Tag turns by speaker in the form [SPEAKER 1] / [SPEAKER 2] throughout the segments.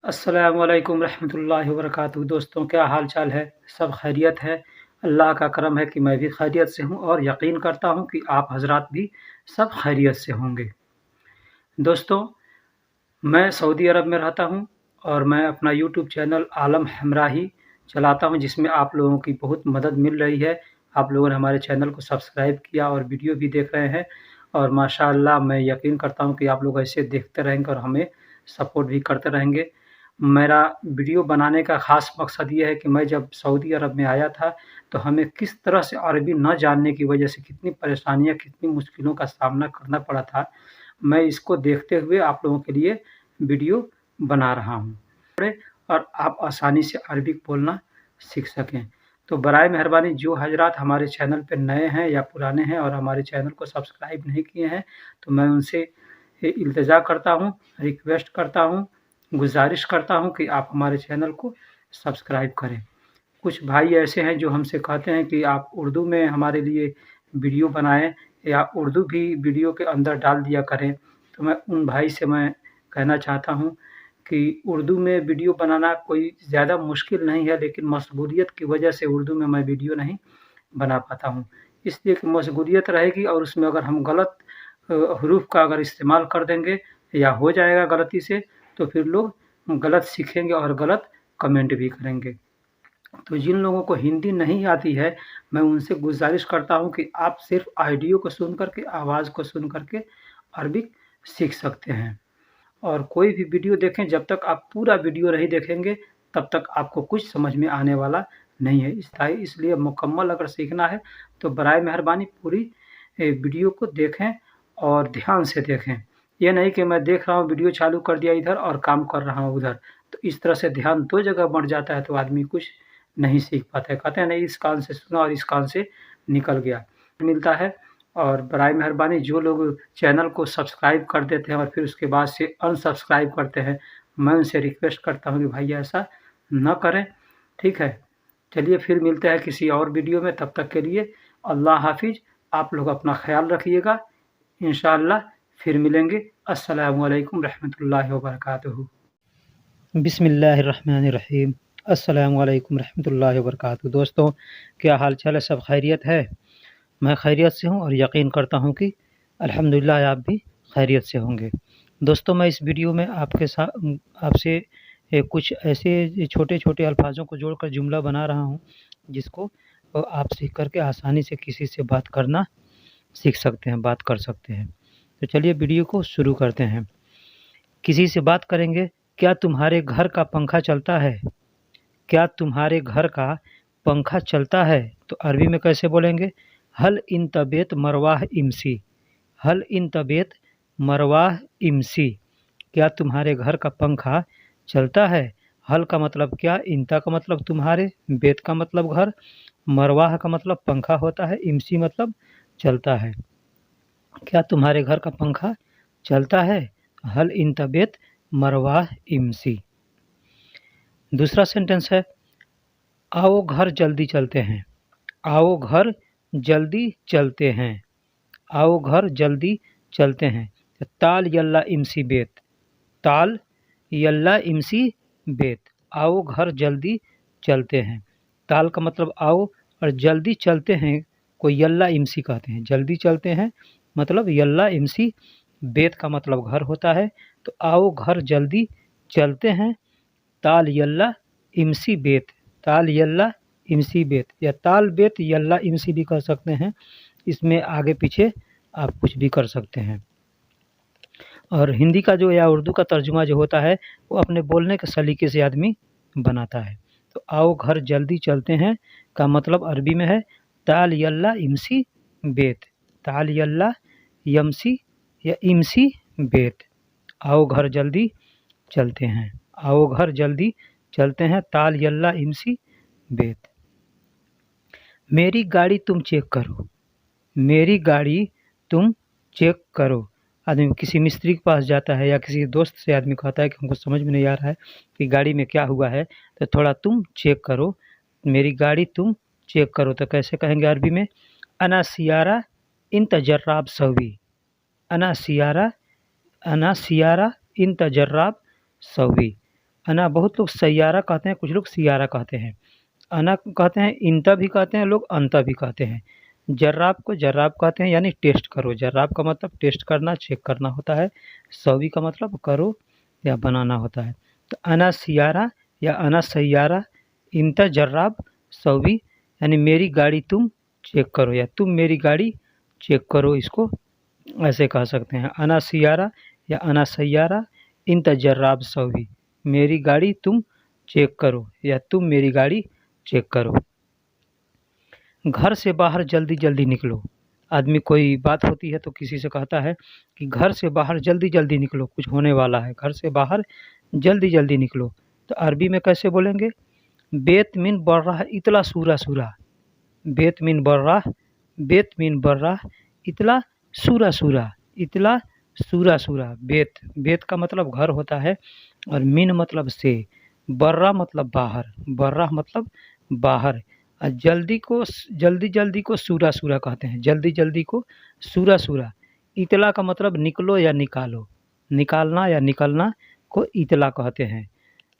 [SPEAKER 1] अस्सलामुअलैकुम रहमतुल्लाहि व बरकातुहू। दोस्तों, क्या हाल चाल है? सब खैरियत है। अल्लाह का करम है कि मैं भी खैरियत से हूँ और यकीन करता हूँ कि आप हज़रात भी सब खैरियत से होंगे। दोस्तों, मैं सऊदी अरब में रहता हूँ और मैं अपना यूट्यूब चैनल आलम हमराही चलाता हूँ, जिसमें आप लोगों की बहुत मदद मिल रही है। आप लोगों ने हमारे चैनल को सब्सक्राइब किया और वीडियो भी देख रहे हैं और माशाअल्लाह मैं यकीन करता हूँ कि आप लोग ऐसे देखते रहेंगे और हमें सपोर्ट भी करते रहेंगे। मेरा वीडियो बनाने का ख़ास मकसद ये है कि मैं जब सऊदी अरब में आया था, तो हमें किस तरह से अरबी न जानने की वजह से कितनी परेशानियाँ, कितनी मुश्किलों का सामना करना पड़ा था। मैं इसको देखते हुए आप लोगों के लिए वीडियो बना रहा हूँ और आप आसानी से अरबिक बोलना सीख सकें। तो बराए मेहरबानी जो हज़रात हमारे चैनल पे नए हैं या पुराने हैं और हमारे चैनल को सब्सक्राइब नहीं किए हैं, तो मैं उनसे इल्तिजा करता हूँ, रिक्वेस्ट करता हूँ, गुज़ारिश करता हूँ कि आप हमारे चैनल को सब्सक्राइब करें। कुछ भाई ऐसे हैं जो हमसे कहते हैं कि आप उर्दू में हमारे लिए वीडियो बनाएँ या उर्दू भी वीडियो के अंदर डाल दिया करें। तो मैं उन भाई से मैं कहना चाहता हूँ कि उर्दू में वीडियो बनाना कोई ज़्यादा मुश्किल नहीं है, लेकिन मशगूलियत की वजह से उर्दू में मैं वीडियो नहीं बना पाता हूँ। इसलिए कि मशगूलियत रहेगी और उसमें अगर हम गलत हरूफ का अगर इस्तेमाल कर देंगे या हो जाएगा गलती से, तो फिर लोग गलत सीखेंगे और गलत कमेंट भी करेंगे। तो जिन लोगों को हिंदी नहीं आती है, मैं उनसे गुज़ारिश करता हूँ कि आप सिर्फ़ ऑडियो को सुन कर के, आवाज़ को सुन कर के अरबिक सीख सकते हैं। और कोई भी वीडियो देखें, जब तक आप पूरा वीडियो नहीं देखेंगे, तब तक आपको कुछ समझ में आने वाला नहीं है। इसलिए मुकम्मल अगर सीखना है, तो बराए मेहरबानी पूरी वीडियो को देखें और ध्यान से देखें। ये नहीं कि मैं देख रहा हूँ, वीडियो चालू कर दिया इधर और काम कर रहा हूँ उधर। तो इस तरह से ध्यान 2 जगह बँट जाता है, तो आदमी कुछ नहीं सीख पाता है। कहते हैं नहीं, इस कान से सुना और इस कान से निकल गया। मिलता है और बराए मेहरबानी जो लोग चैनल को सब्सक्राइब कर देते हैं और फिर उसके बाद से अनसब्सक्राइब करते हैं, मैं उनसे रिक्वेस्ट करता हूँ कि भाई ऐसा न करें, ठीक है? चलिए फिर मिलते हैं किसी और वीडियो में, तब तक के लिए अल्लाह हाफ़िज़। आप लोग अपना ख़याल रखिएगा। इंशाअल्लाह फिर मिलेंगे। अस्सलामु अलैकुम रहमतुल्लाहि व बरकातुहू।
[SPEAKER 2] बिस्मिल्लाहिर्रहमानिर्रहीम। अस्सलामु अलैकुम रहमतुल्लाहि व बरकातुहू। दोस्तों, क्या हाल चाल है? सब खैरियत है? मैं खैरियत से हूँ और यकीन करता हूँ कि अल्हम्दुलिल्लाह आप भी खैरियत से होंगे। दोस्तों, मैं इस वीडियो में आपसे कुछ ऐसे छोटे-छोटे अल्फाज़ों को जोड़कर जुमला बना रहा हूँ, जिसको आप सीख कर के आसानी से किसी से बात करना सीख सकते हैं, बात कर सकते हैं। तो चलिए वीडियो को शुरू करते हैं। किसी से बात करेंगे, क्या तुम्हारे घर का पंखा चलता है? क्या तुम्हारे घर का पंखा चलता है? तो अरबी में कैसे बोलेंगे? हल इन तबेत मरवाह इमसी। हल इन तबेत मरवाह इमसी। क्या तुम्हारे घर का पंखा चलता है? हल का मतलब क्या, इंता का मतलब तुम्हारे, बेत का मतलब घर, मरवाह का मतलब पंखा होता है, इमसी मतलब चलता है। क्या तुम्हारे घर का पंखा चलता है? हल इन तबेत मरवाह इमसी। दूसरा सेंटेंस है, आओ घर जल्दी चलते हैं। आओ घर जल्दी चलते हैं। आओ घर जल्दी चलते हैं। ताल यल्ला इमसी बेत। ताल यल्ला इमसी बेत। आओ घर जल्दी चलते हैं। ताल का मतलब आओ और जल्दी चलते हैं को यल्ला इमसी कहते हैं। जल्दी चलते हैं मतलब यल्ला इमसी। बेत का मतलब घर होता है। तो आओ घर जल्दी चलते हैं। ताल यल्ला इमसी बेत। ताल यल्ला इमसी बेत या ताल बेत यल्ला इमसी भी कर सकते हैं। इसमें आगे पीछे आप कुछ भी कर सकते हैं। और हिंदी का जो या उर्दू का तर्जुमा जो होता है, वो अपने बोलने के सलीके से आदमी बनाता है। तो आओ घर जल्दी चलते हैं का मतलब अरबी में है ताल यल्ला इमसी बेत। ताल यल्ला यमसी या इमसी बेत। आओ घर जल्दी चलते हैं। आओ घर जल्दी चलते हैं। ताल यल्ला इमसी बेत। मेरी गाड़ी तुम चेक करो। मेरी गाड़ी तुम चेक करो। आदमी किसी मिस्त्री के पास जाता है या किसी दोस्त से आदमी कहता है कि हमको समझ में नहीं आ रहा है कि गाड़ी में क्या हुआ है, तो थोड़ा तुम चेक करो। मेरी गाड़ी तुम चेक करो तो कैसे कहेंगे अरबी में? अना सियारा इन तजर्राब सवी। अना सियारा इन तजर्राब सवी। अना बहुत लोग सैयारा कहते हैं, कुछ लोग सियारा कहते हैं। अना कहते हैं, इंता भी कहते हैं लोग, अंता भी कहते हैं। जर्राब को जर्राब कहते हैं, यानी टेस्ट करो। जर्राब का मतलब टेस्ट करना, चेक करना होता है। सवी का मतलब करो या बनाना होता है। तो अना सियारा या अना सैयारा, इंता जर्राब, सवी यानी मेरी गाड़ी तुम चेक करो या तुम मेरी गाड़ी चेक करो, इसको ऐसे कह सकते हैं। अना सियारा या अना सैयारा, इंता जर्राब सवी, मेरी गाड़ी तुम चेक करो या तुम मेरी गाड़ी चेक करो। घर से बाहर जल्दी जल्दी निकलो। आदमी कोई बात होती है तो किसी से कहता है कि घर से बाहर जल्दी जल्दी निकलो, कुछ होने वाला है, घर से बाहर जल्दी जल्दी निकलो। तो अरबी में कैसे बोलेंगे? बेत मिन बर्राह इतला सूरा सूरा, बेत मिन बर्राह, बेत मिन बर्राह इतला सूरा सूरा, इतला सूरा सूरा। बेत, बेत का मतलब घर होता है, और मिन मतलब से, बर्रा मतलब बाहर, बर्राह मतलब बाहर। और जल्दी को जल्दी जल्दी को सूरा सूरा कहते हैं, जल्दी जल्दी को सूरा सूरा। इतला का मतलब निकलो या निकालो, निकालना या निकलना को इतला कहते हैं।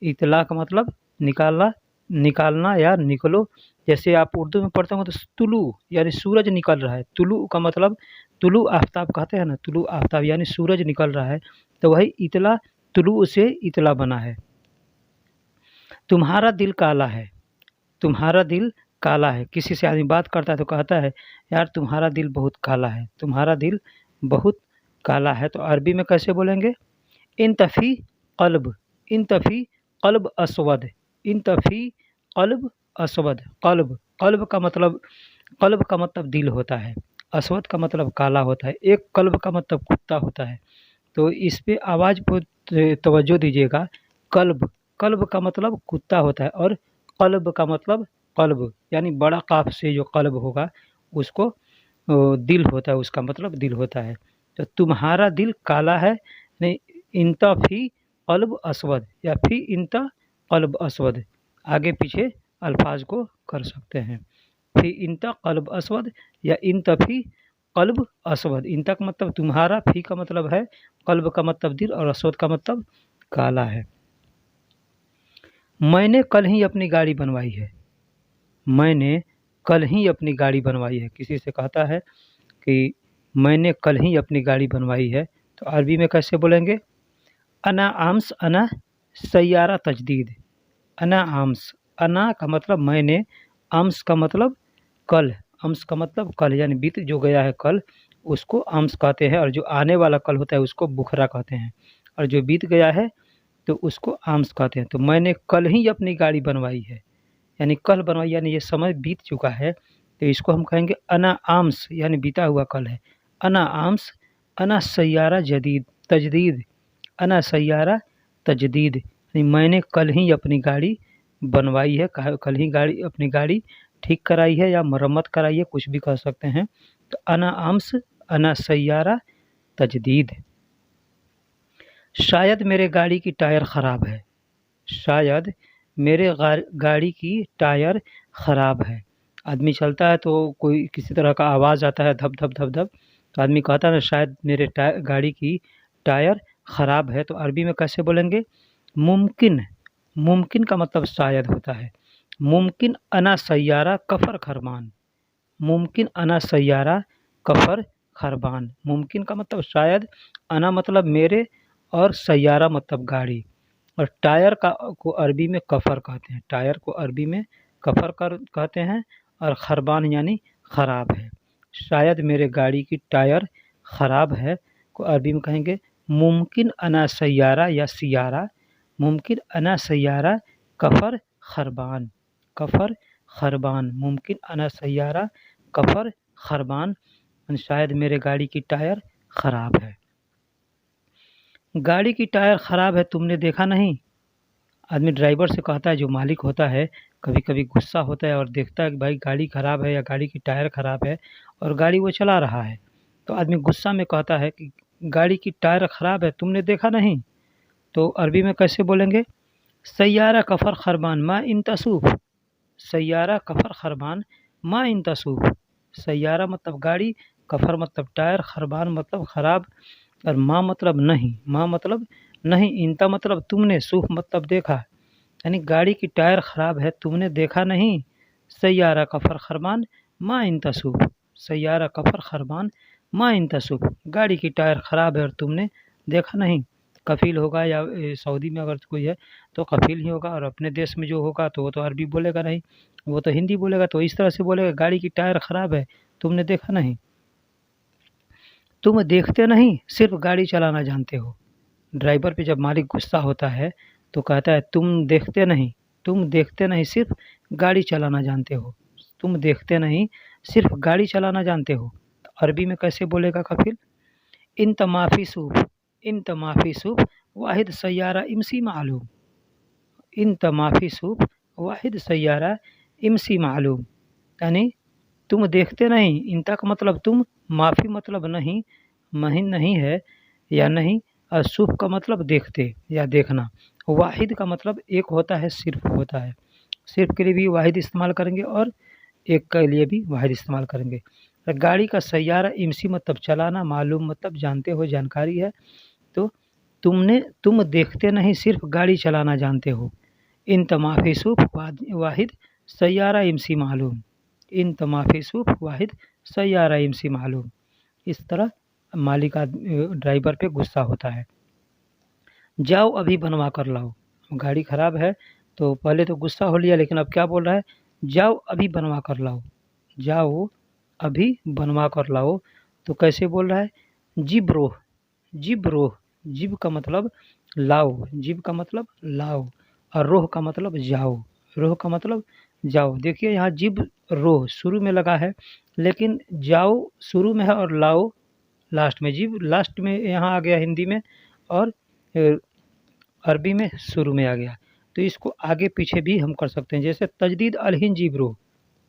[SPEAKER 2] इतला का मतलब निकालना, निकालना या निकलो। जैसे आप उर्दू में पढ़ते होंगे तो तुलू यानी सूरज निकल रहा है, तुलू का मतलब तुलू आफ्ताब कहते हैं ना, तुलू आफ्ताब यानी सूरज निकल रहा है, तो वही इतला, तुलू से इतला बना है। तुम्हारा दिल काला है, तुम्हारा दिल काला है। किसी से आदमी बात करता है तो कहता है यार तुम्हारा दिल बहुत काला है, तुम्हारा दिल बहुत काला है। तो अरबी में कैसे बोलेंगे? इन तफ़ी क़ल्ब, इन तफ़ी क़ल्ब अस्वद, इन तफ़ी क़ल्ब अस्वद। क़ल्ब, क़ल्ब का मतलब, क़ल्ब का मतलब दिल होता है, अस्वद का मतलब काला होता है, एक क़ल्ब का मतलब कुत्ता होता है। तो इस पे आवाज़ पर तवज्जो दीजिएगा। क़ल्ब, क़ल्ब का मतलब कुत्ता होता है, और क़ल्ब का मतलब क़ल्ब यानी बड़ा क़ाफ़ से जो क़ल्ब होगा उसको दिल होता है, उसका मतलब दिल होता है। तो तुम्हारा दिल काला है, नहीं, इंता फ़ी क़ल्ब अस्वद या फ़ी इंता क़ल्ब अस्वद, आगे पीछे अल्फाज को कर सकते हैं। फ़ी इंता क़ल्ब अस्वद या इंता फ़ी क़ल्ब अस्वद। इंता का मतलब तुम्हारा, फ़ी का मतलब है, क़ल्ब का मतलब दिल, और अस्वद का मतलब काला है। मैंने कल ही अपनी गाड़ी बनवाई है, मैंने कल ही अपनी गाड़ी बनवाई है। किसी से कहता है कि मैंने कल ही अपनी गाड़ी बनवाई है, तो अरबी में कैसे बोलेंगे? अना आम्स अना सैयारा तजदीद, अना आम्स, अना का मतलब मैंने, आम्स का मतलब कल, अम्स का मतलब कल यानी बीत जो गया है कल, उसको आम्स कहते हैं, और जो आने वाला कल होता है उसको बुखरा कहते हैं, और जो बीत गया है तो उसको आम्स कहते हैं। तो मैंने कल ही अपनी गाड़ी बनवाई है, यानी कल बनवाई यानी ये समय बीत चुका है, तो इसको हम कहेंगे अना आम्स यानी बीता हुआ कल है। अना आम्स अना सैयारा जदीद तजदीद, अना सैयारा तजदीद यानी मैंने कल ही अपनी गाड़ी बनवाई है, कल ही गाड़ी अपनी गाड़ी ठीक कराई है या मरम्मत कराई है, कुछ भी कह सकते हैं। तो अना आम्स अना सैयारा तजदीद। शायद मेरे गाड़ी की टायर ख़राब है, शायद मेरे गाड़ी की टायर ख़राब है। आदमी चलता है तो कोई किसी तरह का आवाज़ आता है, धप धप धप धप, तो आदमी कहता है ना शायद मेरे गाड़ी की टायर ख़राब है। तो अरबी में कैसे बोलेंगे? मुमकिन, मुमकिन का मतलब शायद होता है। मुमकिन अना सैयारा कफ़र खरमान, मुमकिन अना सैयारा कफ़र खरबान। मुमकिन का मतलब शायद, अना मतलब मेरे, और सैयारा मतलब गाड़ी, और टायर का को अरबी में कफ़र कहते हैं, टायर को अरबी में कफ़र कर कहते हैं, और खरबान यानी ख़राब है। शायद मेरे गाड़ी की टायर ख़राब है को अरबी में कहेंगे मुमकिन अना सैयारा या सियारा, मुमकिन अना सैयारा कफ़र खरबान, कफ़र खरबान, मुमकिन अना सैयारा कफ़र खरबान, शायद मेरे गाड़ी की टायर ख़राब है। गाड़ी की टायर ख़राब है तुमने देखा नहीं? आदमी ड्राइवर से कहता है, जो मालिक होता है कभी कभी गुस्सा होता है और देखता है कि भाई गाड़ी ख़राब है या गाड़ी की टायर ख़राब है, और गाड़ी वो चला रहा है, तो आदमी गुस्सा में कहता है कि गाड़ी की टायर ख़राब है तुमने देखा नहीं? तो अरबी में कैसे बोलेंगे? सैयारा कफ़र खरबान मा इन तसूफ़, सैयारा कफ़र खरबान मा इन तसूफ़। सैयारा मतलब गाड़ी, कफ़र मतलब टायर, खरबान मतलब ख़राब, और माँ मतलब नहीं, माँ मतलब नहीं, इंता मतलब तुमने, सूफ मतलब देखा, यानी गाड़ी की टायर ख़राब है, तुमने देखा नहीं। सैयारा कफ़र खरमान मा इंता सूफ, सैयारा कफ़र खरमान मा इंता सूफ, गाड़ी की टायर ख़राब है और तुमने देखा नहीं। कफ़ील होगा या सऊदी में अगर कोई है तो कफ़ील ही होगा, और अपने देश में जो होगा तो वो तो अरबी बोलेगा नहीं, वो तो हिंदी बोलेगा। तो इस तरह से बोलेगा गाड़ी की टायर ख़राब है, तुमने देखा नहीं। तुम देखते नहीं, सिर्फ गाड़ी चलाना जानते हो। ड्राइवर पे जब मालिक गुस्सा होता है तो कहता है तुम देखते नहीं सिर्फ गाड़ी चलाना जानते हो, तुम देखते नहीं सिर्फ गाड़ी चलाना जानते हो। तो अरबी में कैसे बोलेगा कफिल? इन तमाफ़ी सूफ वाहिद सैयारा इमसी मालूम, इन तमाफ़ी सूफ वाहिद सैयारा इमसी मालूम, यानी तुम देखते नहीं, इनता का मतलब तुम, माफ़ी मतलब नहीं, महीन नहीं है या नहीं, और सूफ का मतलब देखते या देखना। वाहिद का मतलब एक होता है, सिर्फ होता है। सिर्फ के लिए भी वाहिद इस्तेमाल करेंगे और एक के लिए भी वाहिद इस्तेमाल करेंगे। गाड़ी का सैयारा इमसी मतलब चलाना, मालूम मतलब जानते हो, जानकारी है। तो तुम देखते नहीं सिर्फ गाड़ी चलाना जानते हो। इन तमाफ़ी सूफ वाहिद सैयारा इमसी मालूम, इन तमाफ़ी सूफ वाहिद सैयारा इमसी मालूम। इस तरह मालिक ड्राइवर पे गुस्सा होता है। जाओ अभी बनवा कर लाओ, गाड़ी ख़राब है तो पहले तो गुस्सा हो लिया, लेकिन अब क्या बोल रहा है? जाओ अभी बनवा कर लाओ, जाओ अभी बनवा कर लाओ। तो कैसे बोल रहा है? जिब रोह, जिब रोह, जिब का मतलब लाओ, जिब का मतलब लाओ, और रोह का मतलब जाओ, रोह का मतलब जाओ। देखिए यहाँ जिब रोह शुरू में लगा है, लेकिन जाओ शुरू में है और लाओ लास्ट में, जिब लास्ट में यहाँ आ गया हिंदी में, और अरबी में शुरू में आ गया। तो इसको आगे पीछे भी हम कर सकते हैं, जैसे तजदीद अलहिन जिब रोह,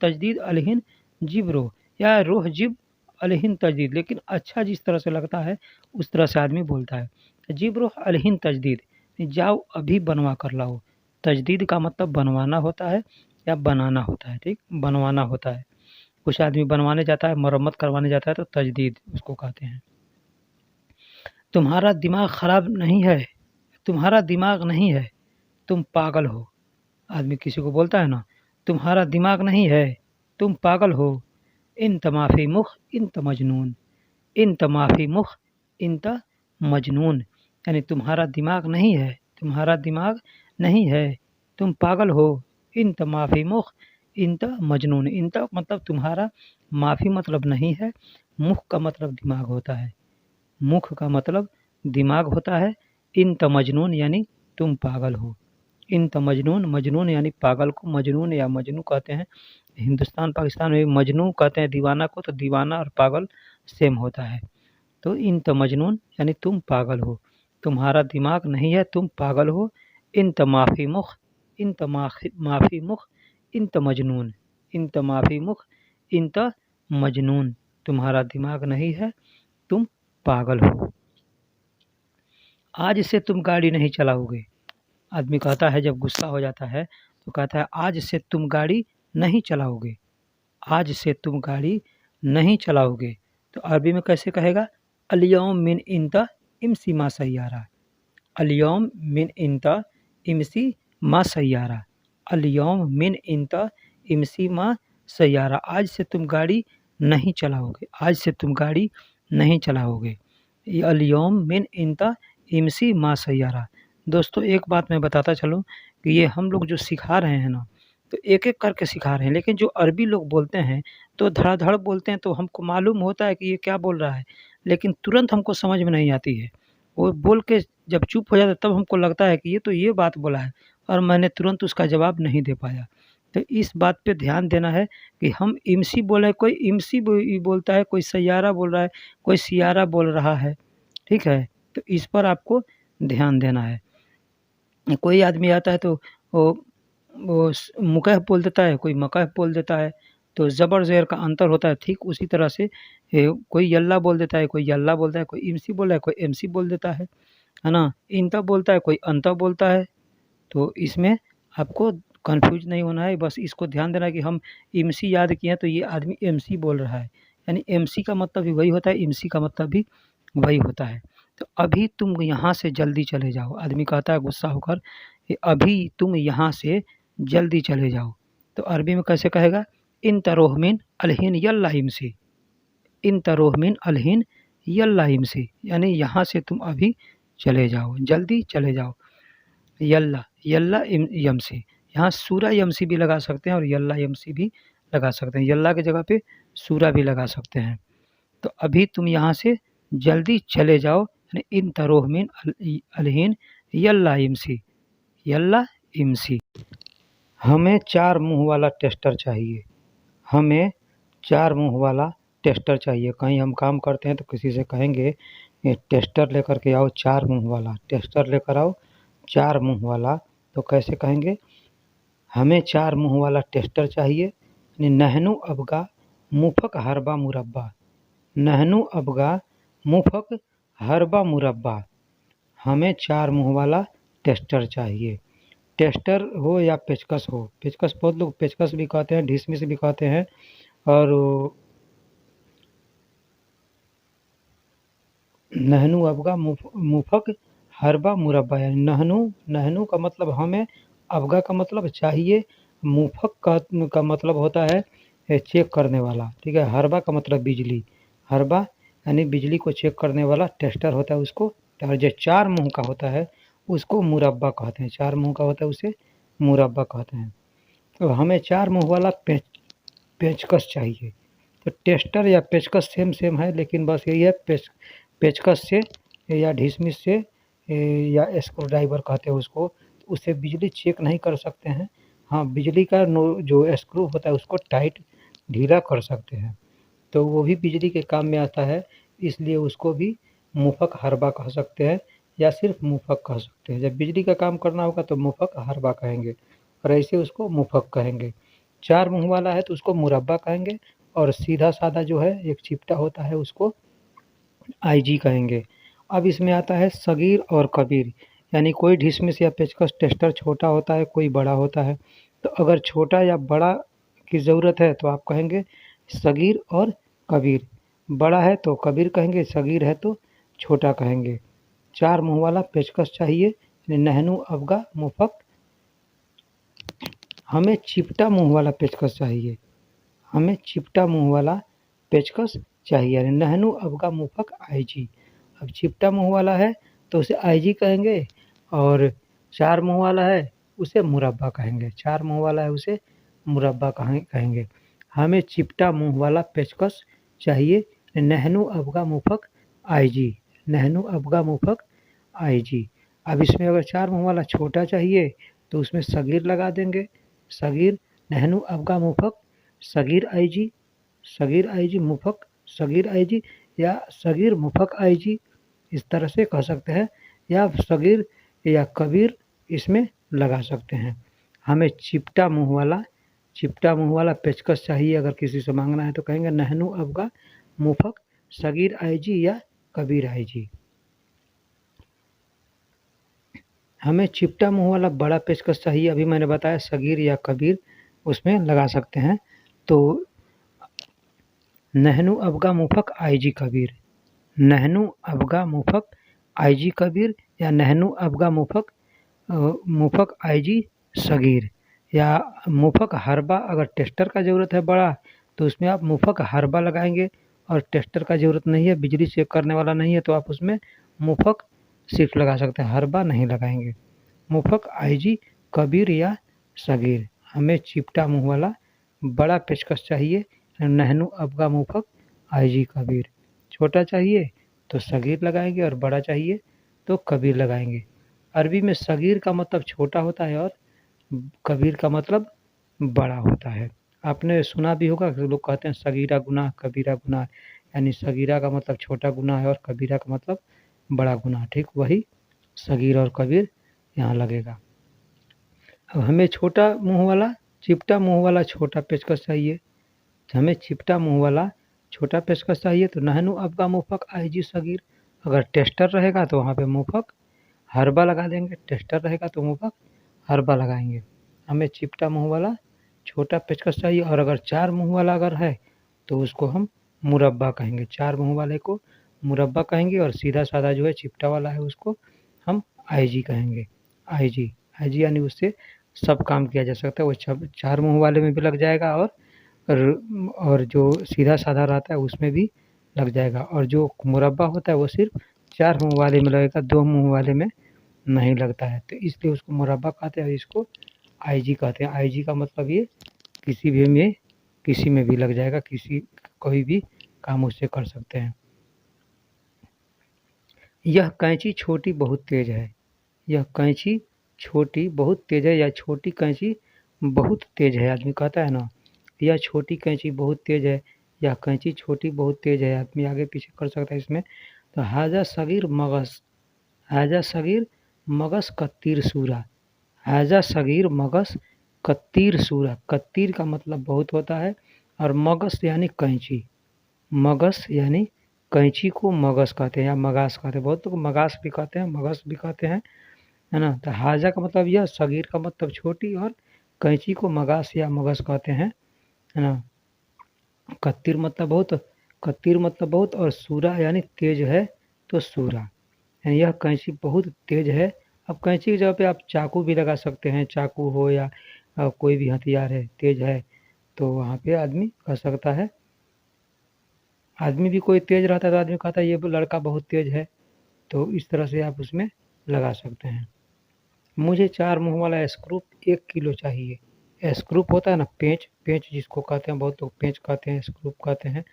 [SPEAKER 2] तजदीद अलहिन जिब रोह, या रोह जिब अलहिन तजदीद, लेकिन अच्छा जिस तरह से लगता है उस तरह से आदमी बोलता है। जिब रोह अलहिन तजदीद, जाओ अभी बनवा कर लाओ। तजदीद का मतलब बनवाना होता है या बनाना होता है, ठीक, बनवाना होता है। कुछ आदमी बनवाने जाता है, मरम्मत करवाने जाता है, तो तजदीद उसको कहते हैं। तुम्हारा दिमाग ख़राब नहीं है, तुम्हारा दिमाग नहीं है, तुम पागल हो। आदमी किसी को बोलता है ना, तुम्हारा दिमाग नहीं है, तुम पागल हो। इन तमाफ़ी मुख इंत मजनून, इन तमाफ़ी मुख इंत मजनून, यानी तुम्हारा दिमाग नहीं है, तुम्हारा दिमाग नहीं है, तुम पागल हो। इन तमाफ़ी मुख इंत मजनून, इंत मतलब तुम्हारा, माफ़ी मतलब नहीं है, मुख का मतलब दिमाग होता है, मुख का मतलब दिमाग होता है। इन तमजनून यानी तुम पागल हो। इन तमजनून, मजनून यानी पागल को मजनून या मजनू कहते हैं। हिंदुस्तान पाकिस्तान में मजनू कहते हैं दीवाना को, तो दीवाना और पागल सेम होता है। तो इन तमजनून यानी तुम पागल हो, तुम्हारा दिमाग नहीं है, तुम पागल हो। इन तमाफ़ी मुख, इन माफ़ी मुख इन तमजनून, इन तमाफ़ी मुख इन मजनून, तुम्हारा दिमाग नहीं है, तुम पागल हो। आज से तुम गाड़ी नहीं चलाओगे। आदमी कहता है जब गुस्सा हो जाता है तो कहता है आज से तुम गाड़ी नहीं चलाओगे, आज से तुम गाड़ी नहीं चलाओगे। तो अरबी में कैसे कहेगा? अलियौम मिन इंता इमसी मा सैयारा, अलियौम मिन इंता इमसी मा सैयारा, अलियौम मिन इंता इमसी मा सैयारा, आज से तुम गाड़ी नहीं चलाओगे, आज से तुम गाड़ी नहीं चलाओगे। ये अलियौम मिन इंता इमसी मा सैयारा। दोस्तों एक बात मैं बताता चलूँ कि ये हम लोग जो सिखा रहे हैं ना, तो एक-एक करके सिखा रहे हैं, लेकिन जो अरबी लोग बोलते हैं तो धड़ाधड़ बोलते हैं, तो हमको मालूम होता है कि ये क्या बोल रहा है, लेकिन तुरंत हमको समझ में नहीं आती है। वो बोल के जब चुप हो जाता है तब हमको लगता है कि ये तो ये बात बोला है, और मैंने तुरंत उसका जवाब नहीं दे पाया। तो इस बात पे ध्यान देना है कि हम इमसी बोल रहे हैं, कोई इमसी बोलता है, कोई सैयारा बोल रहा है, कोई सियारा बोल रहा है, ठीक है? तो इस पर आपको ध्यान देना है। कोई आदमी आता है तो वो मुकह बोल देता है, कोई मकह बोल देता है, तो ज़बर ज़ेर का अंतर होता है। ठीक उसी तरह से कोई यल्ला बोल देता है, कोई यल्ला बोलता है, कोई इमसी बोल रहा है, कोई एमसी बोल देता है ना? इंता बोलता है, कोई अंता बोलता है। तो इसमें आपको कन्फ्यूज़ नहीं होना है, बस इसको ध्यान देना है कि हम इमसी याद किए हैं तो ये आदमी एमसी बोल रहा है, यानी एमसी का मतलब भी वही होता है, इमसी का मतलब भी वही होता है। तो अभी तुम यहाँ से जल्दी चले जाओ। आदमी कहता है गुस्सा होकर कि अभी तुम यहाँ से जल्दी चले जाओ। तो अरबी में कैसे कहेगा? इन तरोह मिन अलहिन यल्ला इमसी। इन तरोह मिन अलहिन यल्ला इमसी, यानी यहाँ से तुम अभी चले जाओ, जल्दी चले जाओ। यल्ला यल्ला यमसी, यहाँ सूरा यमसी भी लगा सकते हैं और यल्ला यमसी भी लगा सकते हैं। यल्ला की जगह पे सूरा भी लगा सकते हैं। तो अभी तुम यहाँ से जल्दी चले जाओ, यानी इन तरोह मिन अलहिन यल्ला इमसी, यल्ला इमसी। हमें 4 मुँह वाला टेस्टर चाहिए। हमें 4 मुँह वाला टेस्टर चाहिए। कहीं हम काम करते हैं तो किसी से कहेंगे ये टेस्टर लेकर के आओ 4 मुँह वाला, टेस्टर लेकर आओ 4 मुँह वाला। तो कैसे कहेंगे? हमें 4 मुँह वाला टेस्टर चाहिए, यानी नहनु अबगा मुफक हरबा मुरब्बा। नहनु अबगा मुफक हरबा मुरब्बा, हमें 4 मुँह वाला टेस्टर चाहिए। टेस्टर हो या पेचकस हो, पेचकस बहुत लोग पेचकस भी कहते हैं, ढिसमिस भी कहते हैं। और नहनु अबगा मुफक हरबा मुरब्बा, यानी नहनु का मतलब हमें, अबगा का मतलब चाहिए, मुफक का मतलब होता है चेक करने वाला, ठीक है। हरबा का मतलब बिजली, हरबा यानी बिजली को चेक करने वाला टेस्टर होता है उसको। और जो 4 मुँह का होता है उसको मुरब्बा कहते हैं। 4 मुँह का होता है उसे मुरब्बा कहते हैं। तो हमें 4 मुँह वाला पेचकस चाहिए। तो टेस्टर या पेचकस सेम है, लेकिन बस यही है पेचकस से या ढिसमिस से या स्क्रू ड्राइवर कहते हैं उसको, उससे बिजली चेक नहीं कर सकते हैं। हाँ, बिजली का जो स्क्रू होता है उसको टाइट ढीला कर सकते हैं, तो वो भी बिजली के काम में आता है, इसलिए उसको भी मुफक हरबा कह सकते हैं या सिर्फ मुफक कह सकते हैं। जब बिजली का काम करना होगा तो मुफक हरबा कहेंगे, और ऐसे उसको मुफक कहेंगे। 4 मुँह वाला है तो उसको मुरब्बा कहेंगे, और सीधा साधा जो है एक चिपटा होता है उसको आईजी कहेंगे। अब इसमें आता है सगीर और कबीर, यानी कोई ढिसमिस या पेचकस टेस्टर छोटा होता है, कोई बड़ा होता है। तो अगर छोटा या बड़ा की ज़रूरत है तो आप कहेंगे सगीर और कबीर। बड़ा है तो कबीर कहेंगे, सगीर है तो छोटा कहेंगे। 4 मुँह वाला पेचकस चाहिए, नहनु अबगा मुफक। हमें चिपटा मुँह वाला पेचकस चाहिए। हमें चिपटा मुँह वाला पेचकस चाहिए, नहनु अबगा मुफक आईजी। अब चिपटा मुँह वाला है तो उसे आईजी कहेंगे, और 4 मुँह वाला है उसे मुरब्बा कहेंगे। 4 मुँह वाला है उसे मुरब्बा कहेंगे। हमें चिपटा मुँह वाला पेचकस चाहिए, नहनु अबगा मुफक आईजी, नहनु अबगा मुफक आईजी। अब इसमें अगर 4 मुँह वाला छोटा चाहिए तो उसमें सगीर लगा देंगे। सगीर नहनु अबगा मुफक सगीर आईजी, सगीर आईजी मुफक सगीर आईजी, या सगीर मुफक आईजी, इस तरह से कह सकते हैं, या सगीर या कबीर इसमें लगा सकते हैं। हमें चिपटा मुँह वाला पेचकस चाहिए। अगर किसी से मांगना है तो कहेंगे नहनु अबगा मुफक सगीर आईजी या कबीर आईजी। हमें चिपटा मुँह वाला बड़ा पेचकस चाहिए। अभी मैंने बताया सगीर या कबीर उसमें लगा सकते हैं। तो नहनु अबगा मुफक आईजी कबीर, नहनु अबगा मुफक आईजी कबीर, या नहनु अबगा मुफक आईजी सगीर, या मुफक हरबा। अगर टेस्टर का ज़रूरत है बड़ा तो उसमें आप मुफक हरबा लगाएंगे, और टेस्टर का ज़रूरत नहीं है, बिजली चेक करने वाला नहीं है, तो आप उसमें मुफक सिर्फ लगा सकते हैं, हरबा नहीं लगाएंगे। मुफक आईजी कबीर या सगीर। हमें चिपटा मुँह वाला बड़ा पेचकस चाहिए, नहनु अबगा मुफक आईजी कबीर। छोटा चाहिए तो सगीर लगाएंगे, और बड़ा चाहिए तो कबीर लगाएंगे। अरबी में सगीर का मतलब छोटा होता है और कबीर का मतलब बड़ा होता है। आपने सुना भी होगा कि लोग कहते हैं सगीरा गुनाह कबीरा गुनाह, यानी सगीरा का मतलब छोटा गुनाह है और कबीरा का मतलब बड़ा गुनाह। ठीक वही सगीर और कबीर यहाँ लगेगा। अब हमें छोटा मुँह वाला चिपटा मुँह वाला छोटा पेचकस चाहिए। हमें चिपटा मुँह वाला छोटा पेचकस चाहिए, तो नहनु अबगा मुफक आईजी सगीर। अगर टेस्टर रहेगा तो वहाँ पे मुफक हरबा लगा देंगे, टेस्टर रहेगा तो मुफक हरबा लगाएंगे। हमें चिपटा मुँह वाला छोटा पेचकस चाहिए, और अगर 4 मुँह वाला अगर है तो उसको हम मुरब्बा कहेंगे। 4 मुँह वाले को मुरब्बा कहेंगे, और सीधा साधा जो है चिपटा वाला है उसको हम आईजी कहेंगे। आईजी आईजी यानी उससे सब काम किया जा सकता है। वो 4 मुँह वाले में भी लग जाएगा, और जो सीधा साधा रहता है उसमें भी लग जाएगा, और जो मुरब्बा होता है वो सिर्फ 4 मुँह वाले में लगेगा, 2 मुँह वाले में नहीं लगता है। तो इसलिए उसको मुरब्बा कहते हैं और इसको आईजी कहते हैं। आईजी का मतलब ये किसी में भी लग जाएगा, कोई भी काम उससे कर सकते हैं। यह कैंची छोटी बहुत तेज है। यह कैंची छोटी बहुत तेज है, या छोटी कैंची बहुत तेज है। आदमी कहता है ना, यह छोटी कैंची बहुत तेज है, यह कैंची छोटी बहुत तेज है। आदमी आगे पीछे कर सकता है इसमें। तो हाजा सगीर मगस, हाजा सगीर मगस कत्तीर सूरा। हाजा सगीर मगस कत्तीर सूरा। कत्तीर का मतलब बहुत होता है, और मगस यानी कैंची। मगस यानी कैंची को मगस कहते हैं या मगास कहते हैं। बहुत लोग मगास भी कहते हैं, मगस भी कहते हैं, है ना। तो हाजा का मतलब यह, सगीर का मतलब छोटी, और कैंची को मगास या मगस कहते हैं, है ना। कत्तीर मतलब बहुत, कत्तीर मतलब बहुत, और सूरा यानी तेज है, तो सूरा यानी यह कैंची बहुत तेज है। अब कैंची की जगह पे आप चाकू भी लगा सकते हैं, चाकू हो या कोई भी हथियार है तेज है, तो वहाँ पे आदमी कह सकता है। आदमी भी कोई तेज रहता है तो आदमी कहता है ये लड़का बहुत तेज है, तो इस तरह से आप उसमें लगा सकते हैं। मुझे 4 मुँह वाला स्क्रू 1 किलो चाहिए। स्क्रू होता है ना, पेंच, पेंच जिसको कहते हैं, बहुत लोग पेंच कहते हैं, स्क्रू कहते हैं।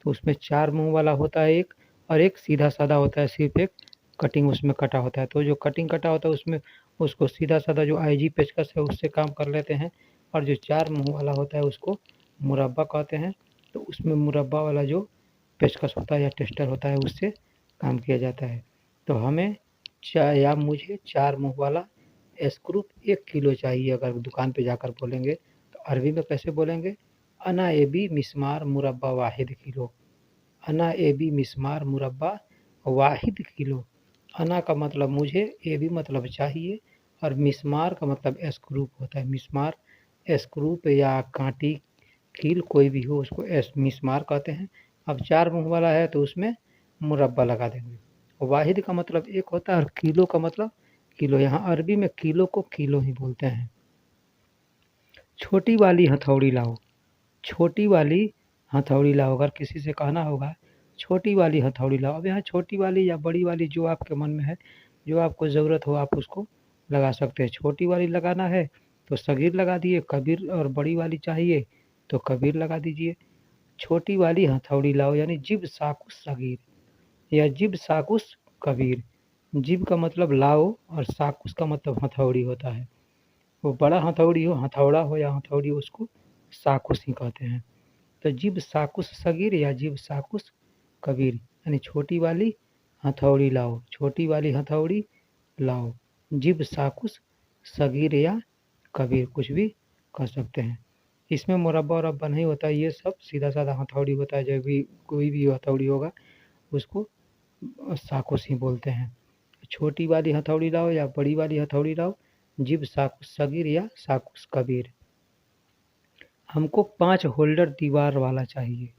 [SPEAKER 2] तो उसमें 4 मुँह वाला होता है एक, और एक सीधा साधा होता है, सिर्फ एक कटिंग उसमें कटा होता है। तो जो कटिंग कटा होता है उसमें उसको सीधा साधा जो आईजी पेचकस है उससे काम कर लेते हैं, और जो 4 मुँह वाला होता है उसको मुरब्बा कहते हैं। तो उसमें मुरब्बा वाला जो पेचकस होता है या टेस्टर होता है उससे काम किया जाता है। तो हमें या मुझे 4 मुँह वाला स्क्रू 1 किलो चाहिए। अगर दुकान पे जाकर बोलेंगे तो अरबी में कैसे बोलेंगे? अना एबी मिस्मार मुरब्बा वाहिद किलो। अना एबी मिस्मार मुरब्बा वाहिद किलो। अना का मतलब मुझे, एबी मतलब चाहिए, और मिस्मार का मतलब स्क्रू होता है। मिस्मार स्क्रू या कांटी, कील कोई भी हो उसको मिस्मार कहते हैं। अब 4 मुँह वाला है तो उसमें मुरब्बा लगा देंगे। वाहिद का मतलब एक होता है, और किलो का मतलब किलो। यहाँ अरबी में किलो को किलो ही बोलते हैं। छोटी वाली हथौड़ी लाओ। छोटी वाली हथौड़ी लाओ। अगर किसी से कहना होगा छोटी वाली हथौड़ी लाओ, अब यहाँ छोटी वाली या बड़ी वाली जो आपके मन में है, जो आपको ज़रूरत हो आप उसको लगा सकते हैं। छोटी वाली लगाना है तो सगीर लगा दिए, कबीर और बड़ी वाली चाहिए तो कबीर लगा दीजिए। छोटी वाली हथौड़ी लाओ यानी जिब साकुस सगीर या जिब साकुस कबीर। जिब का मतलब लाओ, और साकुस का मतलब हथौड़ी होता है। वो बड़ा हथौड़ी हो, हथौड़ा हो या हथौड़ी हो, उसको साकुस ही कहते हैं। तो जिब साकुस सगीर या जिब साकुस कबीर यानी छोटी वाली हथौड़ी लाओ, छोटी वाली हथौड़ी लाओ। जिब साकुस सगीर या कबीर कुछ भी कह सकते हैं। इसमें मुरब्बा उरब्बा नहीं होता, ये सब सीधा साधा हथौड़ी होता है। जब भी कोई भी हथौड़ी होगा उसको साकुस ही बोलते हैं। छोटी वाली हथौड़ी लाओ या बड़ी वाली हथौड़ी लाओ, जिब साकुस सगीर या साकुस कबीर। हमको 5 होल्डर दीवार वाला चाहिए।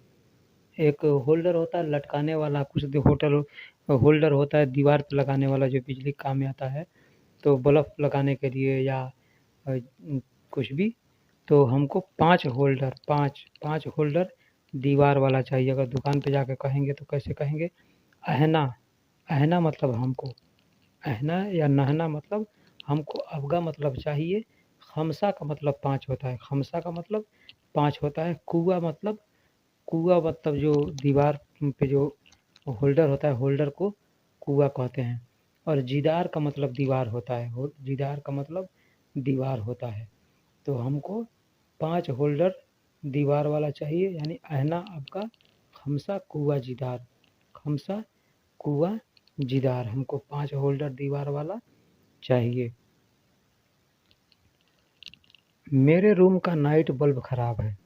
[SPEAKER 2] एक होल्डर होता है लटकाने वाला, कुछ होटल होल्डर होता है दीवार पर लगाने वाला जो बिजली के काम में आता है, तो बल्ब लगाने के लिए या कुछ भी। तो हमको 5 होल्डर, 5 होल्डर दीवार वाला चाहिए। अगर दुकान पे जाकर कहेंगे तो कैसे कहेंगे? आहना, आहना मतलब हमको, आहना या नहना मतलब हमको, अबगा मतलब चाहिए, खमसा का मतलब 5 होता है, खमसा का मतलब 5 होता है। कुआ मतलब जो दीवार पे जो होल्डर होता है, होल्डर को कुआ कहते हैं। और जिदार का मतलब दीवार होता है, जिदार का मतलब दीवार होता है। तो हमको 5 होल्डर दीवार वाला चाहिए, यानी आहना आपका, खमसा कुआ जिदार, खमसा कुआ जिदार। हमको 5 होल्डर दीवार वाला चाहिए। मेरे रूम का नाइट बल्ब खराब है।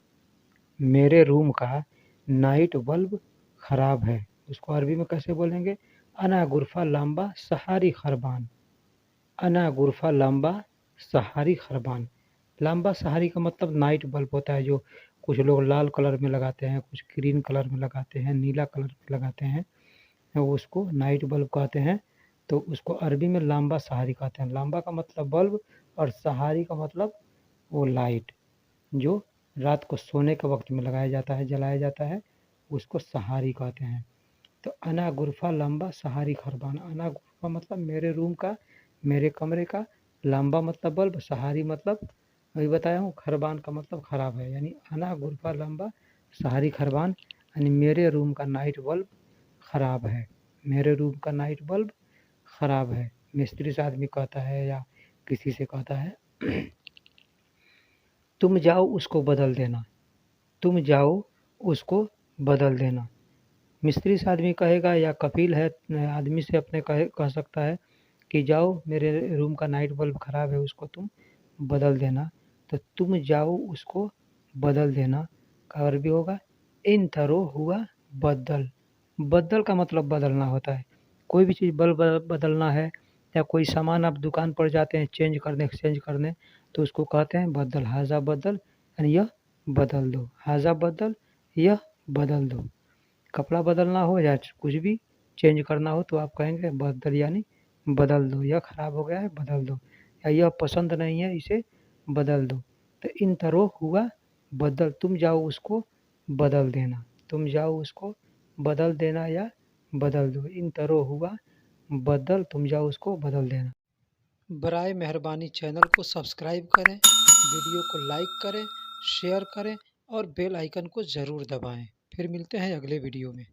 [SPEAKER 2] मेरे रूम का नाइट बल्ब खराब है, उसको अरबी में कैसे बोलेंगे? अना गुरफा लाम्बा सहारी खरबान। अना गुरफा लाम्बा सहारी खरबान। लाम्बा सहारी का मतलब नाइट बल्ब होता है, जो कुछ लोग लाल कलर में लगाते हैं, कुछ ग्रीन कलर में लगाते हैं, नीला कलर में लगाते हैं। उसको नाइट बल्ब कहते हैं। तो उसको अरबी में लाम्बा सहारी कहते हैं। लाम्बा का मतलब बल्ब और सहारी का मतलब वो लाइट जो रात को सोने के वक्त में लगाया जाता है, जलाया जाता है, उसको सहारी कहते हैं। तो अना गुरफा लंबा सहारी खरबान। अना गुरफा मतलब मेरे रूम का, मेरे कमरे का, लंबा मतलब बल्ब, सहारी मतलब अभी बताया हूँ, खरबान का मतलब खराब है। यानी अना गुरफा लंबा सहारी खरबान, यानी मेरे रूम का नाइट बल्ब खराब है, मेरे रूम का नाइट बल्ब खराब है। मिस्त्री से आदमी कहता है या किसी से कहता है तुम जाओ उसको बदल देना, तुम जाओ उसको बदल देना। मिस्त्री से आदमी कहेगा या कपिल है आदमी से अपने कह सकता है कि जाओ मेरे रूम का नाइट बल्ब खराब है, उसको तुम बदल देना। तो तुम जाओ उसको बदल देना का अरबी होगा इन तरो हुआ बदल। बदल का मतलब बदलना होता है। कोई भी चीज़ बदलना है या कोई सामान आप दुकान पर जाते हैं चेंज करने, एक्सचेंज करने, तो उसको कहते हैं बदल। हाजा बदल यानी यह बदल दो, हाजा बदल यह बदल दो। कपड़ा बदलना हो या कुछ भी चेंज करना हो तो आप कहेंगे बदल, यानी बदल दो, यह खराब हो गया है बदल दो, या यह पसंद नहीं है इसे बदल दो। तो इन तरो हुआ बदल, तुम जाओ उसको बदल देना, तुम जाओ उसको बदल देना या बदल दो। इन तरो हुआ बदल, तुम जाओ उसको बदल देना। बराए मेहरबानी चैनल को सब्सक्राइब करें, वीडियो को लाइक करें, शेयर करें और बेल आइकन को ज़रूर दबाएं। फिर मिलते हैं अगले वीडियो में।